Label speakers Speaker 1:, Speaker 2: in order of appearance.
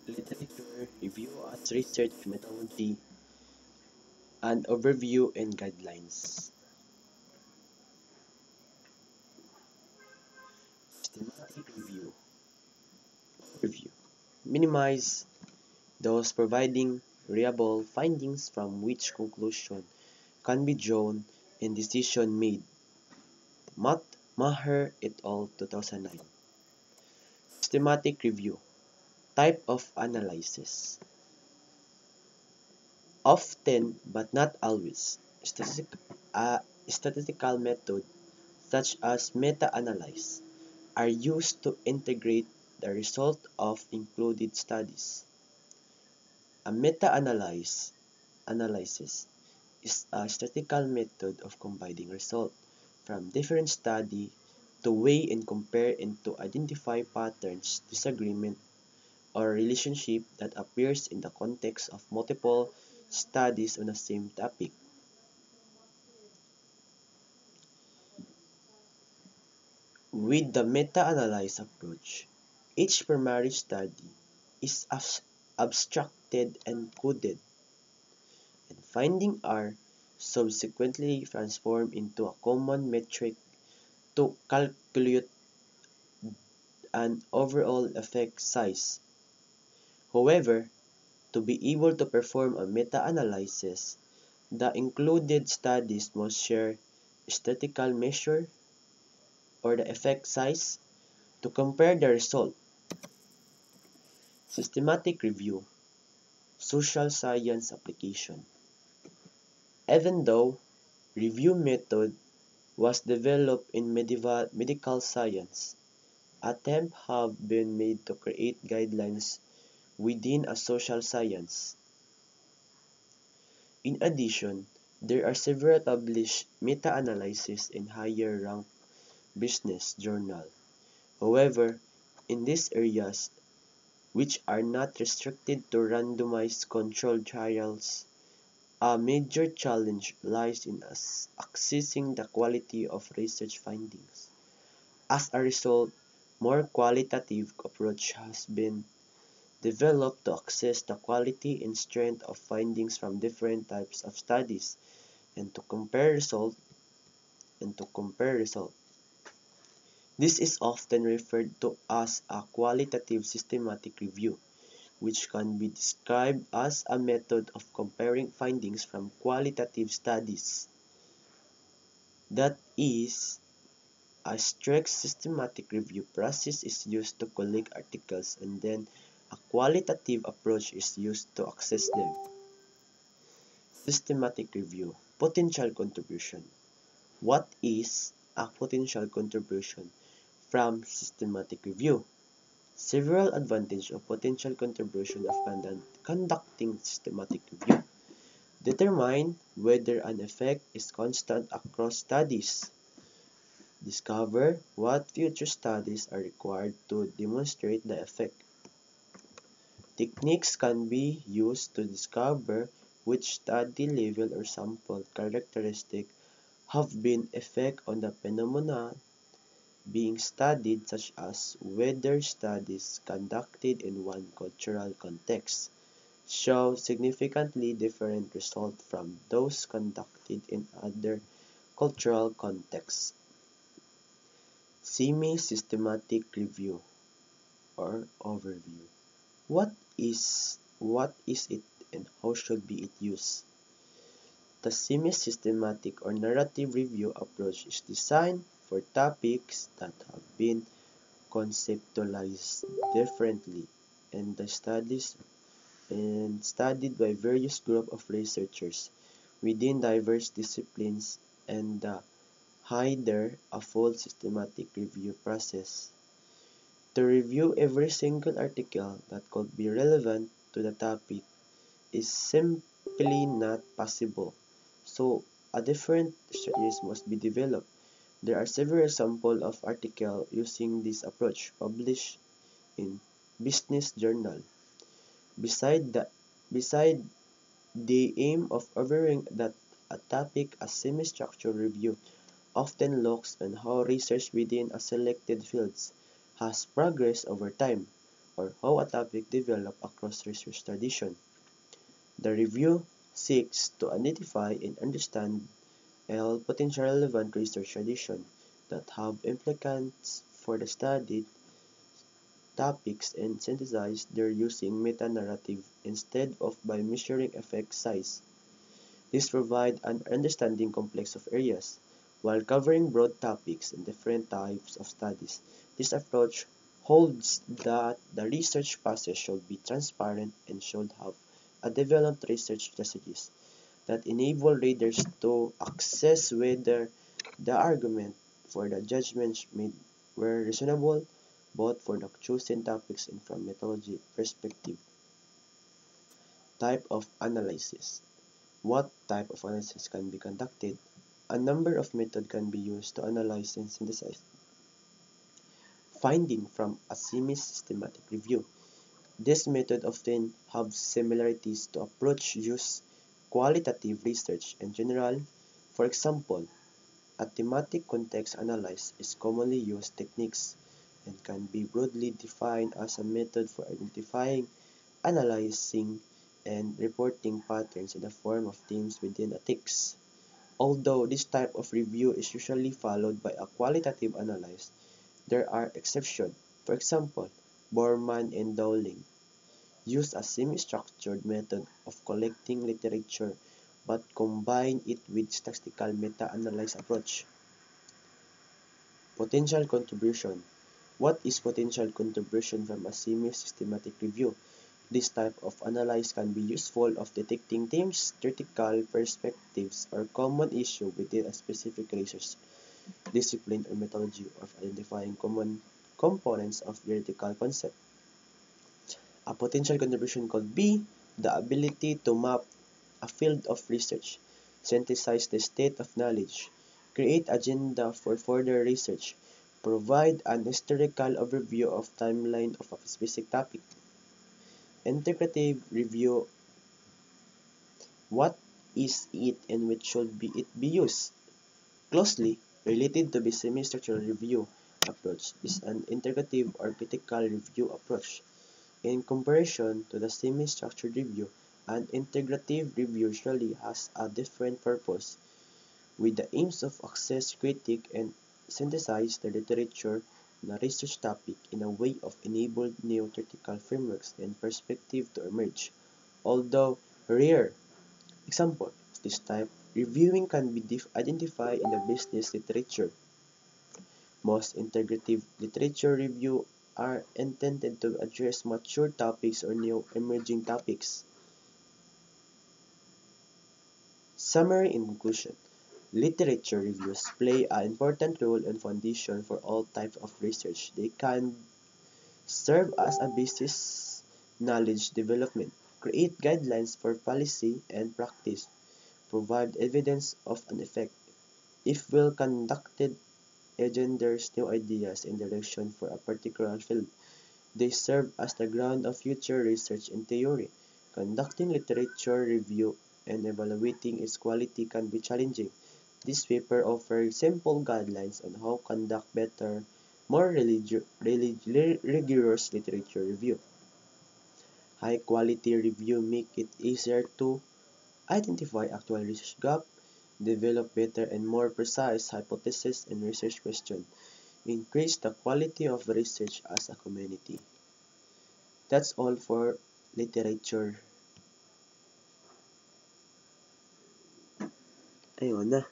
Speaker 1: Literature review as research methodology and overview and guidelines. Systematic review. Overview. Minimize those providing reliable findings from which conclusion can be drawn and decision made. Matt Maher et al. 2009. Systematic review. Type of analysis. Often, but not always, statistical methods such as meta-analysis are used to integrate the result of included studies. A meta-analysis is a statistical method of combining results from different studies to weigh and compare and to identify patterns, disagreement, or relationship that appears in the context of multiple studies on the same topic. With the meta-analysis approach, each primary study is abstracted and coded, and findings are subsequently transformed into a common metric to calculate an overall effect size. However, to be able to perform a meta-analysis, the included studies must share statistical measure or the effect size to compare the result. Systematic review, social science application. Even though review method was developed in medical science, attempts have been made to create guidelines within a social science. In addition, there are several published meta-analyses in higher-ranked business journals. However, in these areas, which are not restricted to randomized controlled trials, a major challenge lies in accessing the quality of research findings. As a result, more qualitative approach has been developed to assess the quality and strength of findings from different types of studies and to compare results. This is often referred to as a qualitative systematic review, which can be described as a method of comparing findings from qualitative studies. That is, a strict systematic review process is used to collect articles and then a qualitative approach is used to access them. Systematic review. Potential contribution. What is a potential contribution from systematic review? Several advantages of potential contribution of conducting systematic review. Determine whether an effect is constant across studies. Discover what future studies are required to demonstrate the effect. Techniques can be used to discover which study level or sample characteristic have been effect on the phenomena being studied, such as whether studies conducted in one cultural context show significantly different results from those conducted in other cultural contexts. Semi-systematic review or overview. What is it and how should be it used? The semi-systematic or narrative review approach is designed for topics that have been conceptualized differently and studied by various groups of researchers within diverse disciplines and hinder a full systematic review process. To review every single article that could be relevant to the topic is simply not possible, so a different strategy must be developed. There are several examples of articles using this approach published in business journal. Beside the, beside the aim of covering that a topic, a semi-structured review often looks on how research within a selected field has progressed over time. or how a topic developed across research tradition. The review seeks to identify and understand all potential relevant research traditions that have implications for the studied topics and synthesize their using meta-narrative instead of by measuring effect size. This provides an understanding complex of areas, while covering broad topics and different types of studies. This approach holds that the research process should be transparent and should have a developed research strategies that enable readers to assess whether the argument for the judgments made were reasonable, both for the chosen topics and from methodology perspective. Type of analysis. What type of analysis can be conducted? A number of methods can be used to analyze and synthesize findings from a semi-systematic review. This method often have similarities to approach used qualitative research in general. For example, a thematic context analysis is commonly used techniques and can be broadly defined as a method for identifying, analyzing, and reporting patterns in the form of themes within a text. Although this type of review is usually followed by a qualitative analysis, there are exceptions. For example, Borman and Dowling use a semi-structured method of collecting literature but combine it with statistical meta-analysis approach. Potential contribution. What is potential contribution from a semi-systematic review? This type of analysis can be useful of detecting themes, theoretical perspectives, or common issues within a specific research discipline or methodology, of identifying common components of theoretical concept. A potential contribution could be the ability to map a field of research, synthesize the state of knowledge, create agenda for further research, provide an historical overview of timeline of a specific topic. Integrative review. What is it and which should be it be used? Closely related to the semi-structural review approach is an integrative or critical review approach. In comparison to the semi-structured review, an integrative review usually has a different purpose, with the aims of access, critique, and synthesize the literature on a research topic in a way of enable new theoretical frameworks and perspective to emerge. Although rare, example of this type, reviewing can be identified in the business literature. Most integrative literature review are intended to address mature topics or new emerging topics. Summary and conclusion. Literature reviews play an important role and foundation for all types of research. They can serve as a basis knowledge development, create guidelines for policy and practice, provide evidence of an effect. If well conducted, engenders new ideas and direction for a particular field. They serve as the ground of future research and theory. Conducting literature review and evaluating its quality can be challenging. This paper offers simple guidelines on how to conduct better, more rigorous literature review. High quality review make it easier to identify actual research gaps, develop better and more precise hypotheses and research questions, increase the quality of research as a community. That's all for literature. Ayun na.